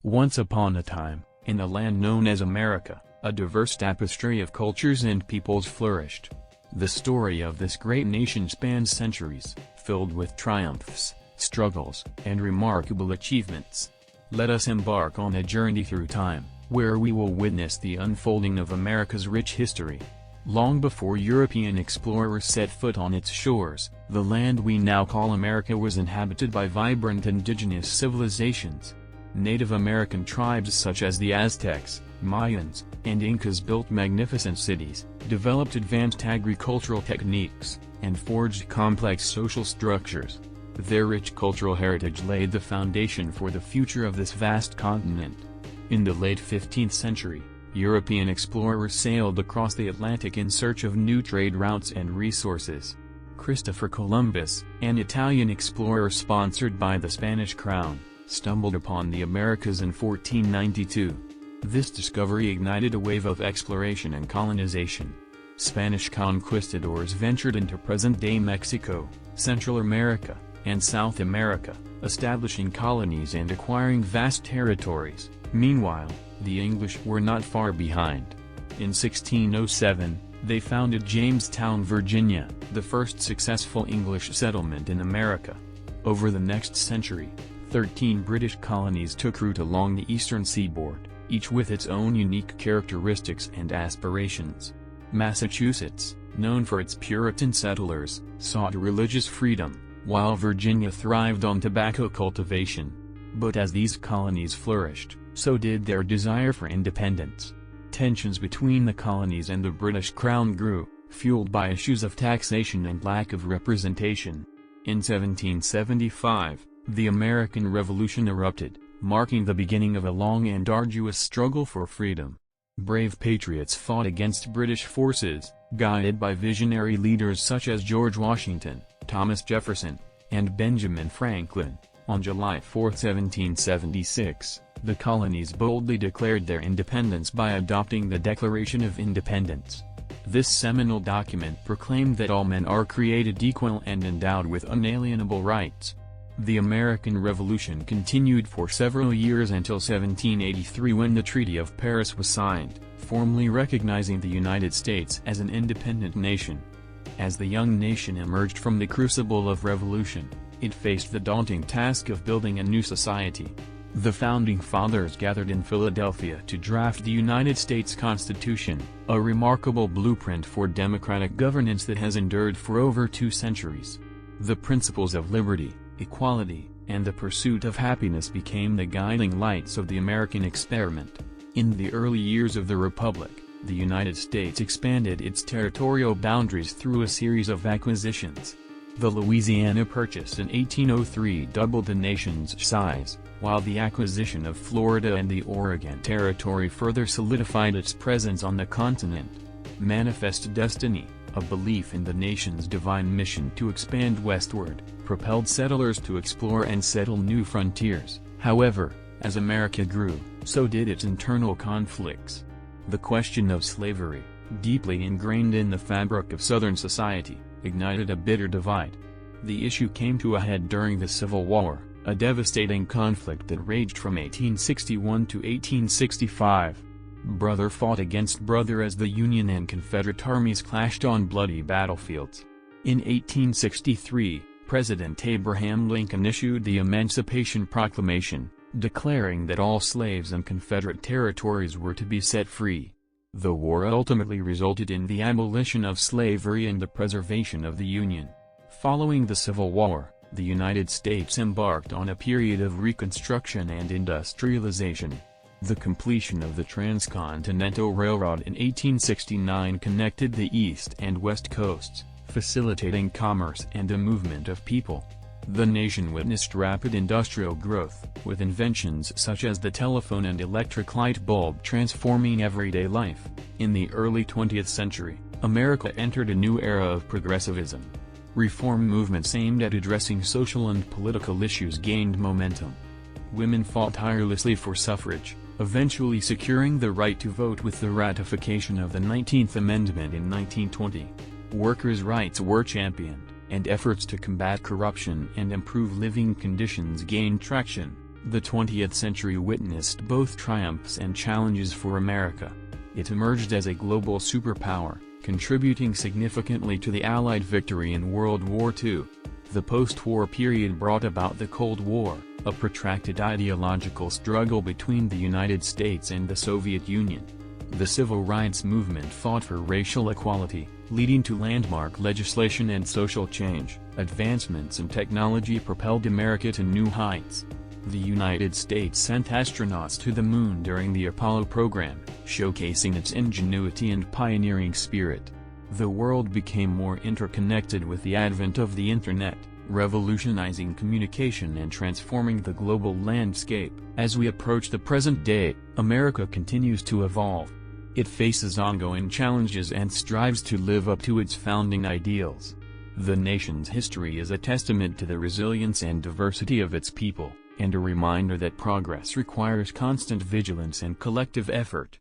Once upon a time, in a land known as America, a diverse tapestry of cultures and peoples flourished. The story of this great nation spans centuries, filled with triumphs, struggles, and remarkable achievements. Let us embark on a journey through time, where we will witness the unfolding of America's rich history. Long before European explorers set foot on its shores, the land we now call America was inhabited by vibrant indigenous civilizations. Native American tribes such as the Aztecs, Mayans, and Incas built magnificent cities, developed advanced agricultural techniques, and forged complex social structures. Their rich cultural heritage laid the foundation for the future of this vast continent. In the late 15th century, European explorers sailed across the Atlantic in search of new trade routes and resources. Christopher Columbus, an Italian explorer sponsored by the Spanish crown, stumbled upon the Americas in 1492. This discovery ignited a wave of exploration and colonization. Spanish conquistadors ventured into present-day Mexico, Central America, and South America, establishing colonies and acquiring vast territories. Meanwhile, the English were not far behind. In 1607, they founded Jamestown, Virginia, the first successful English settlement in America. Over the next century, 13 British colonies took root along the eastern seaboard, each with its own unique characteristics and aspirations. Massachusetts, known for its Puritan settlers, sought religious freedom, while Virginia thrived on tobacco cultivation. But as these colonies flourished, so did their desire for independence. Tensions between the colonies and the British Crown grew, fueled by issues of taxation and lack of representation. In 1775, the American Revolution erupted, marking the beginning of a long and arduous struggle for freedom. Brave patriots fought against British forces, guided by visionary leaders such as George Washington, Thomas Jefferson, and Benjamin Franklin. On July 4, 1776, the colonies boldly declared their independence by adopting the Declaration of Independence. This seminal document proclaimed that all men are created equal and endowed with unalienable rights. The American Revolution continued for several years until 1783, when the Treaty of Paris was signed, formally recognizing the United States as an independent nation. As the young nation emerged from the crucible of revolution, it faced the daunting task of building a new society. The Founding Fathers gathered in Philadelphia to draft the United States Constitution, a remarkable blueprint for democratic governance that has endured for over 2 centuries. The principles of liberty, equality, and the pursuit of happiness became the guiding lights of the American experiment. In the early years of the Republic, the United States expanded its territorial boundaries through a series of acquisitions. The Louisiana Purchase in 1803 doubled the nation's size, while the acquisition of Florida and the Oregon Territory further solidified its presence on the continent. Manifest Destiny, a belief in the nation's divine mission to expand westward, propelled settlers to explore and settle new frontiers. However, as America grew, so did its internal conflicts. The question of slavery, deeply ingrained in the fabric of Southern society, ignited a bitter divide. The issue came to a head during the Civil War, a devastating conflict that raged from 1861 to 1865. Brother fought against brother as the Union and Confederate armies clashed on bloody battlefields. In 1863, President Abraham Lincoln issued the Emancipation Proclamation, declaring that all slaves in Confederate territories were to be set free. The war ultimately resulted in the abolition of slavery and the preservation of the Union. Following the Civil War, the United States embarked on a period of reconstruction and industrialization. The completion of the Transcontinental Railroad in 1869 connected the East and West Coasts, facilitating commerce and the movement of people. The nation witnessed rapid industrial growth, with inventions such as the telephone and electric light bulb transforming everyday life. In the early 20th century, America entered a new era of progressivism. Reform movements aimed at addressing social and political issues gained momentum. Women fought tirelessly for suffrage, eventually securing the right to vote with the ratification of the 19th Amendment in 1920. Workers' rights were championed, and efforts to combat corruption and improve living conditions gained traction. The 20th century witnessed both triumphs and challenges for America. It emerged as a global superpower, contributing significantly to the Allied victory in World War II. The post-war period brought about the Cold War, a protracted ideological struggle between the United States and the Soviet Union. The civil rights movement fought for racial equality, leading to landmark legislation and social change. Advancements in technology propelled America to new heights. The United States sent astronauts to the moon during the Apollo program, showcasing its ingenuity and pioneering spirit. The world became more interconnected with the advent of the Internet, revolutionizing communication and transforming the global landscape. As we approach the present day, America continues to evolve. It faces ongoing challenges and strives to live up to its founding ideals. The nation's history is a testament to the resilience and diversity of its people, and a reminder that progress requires constant vigilance and collective effort.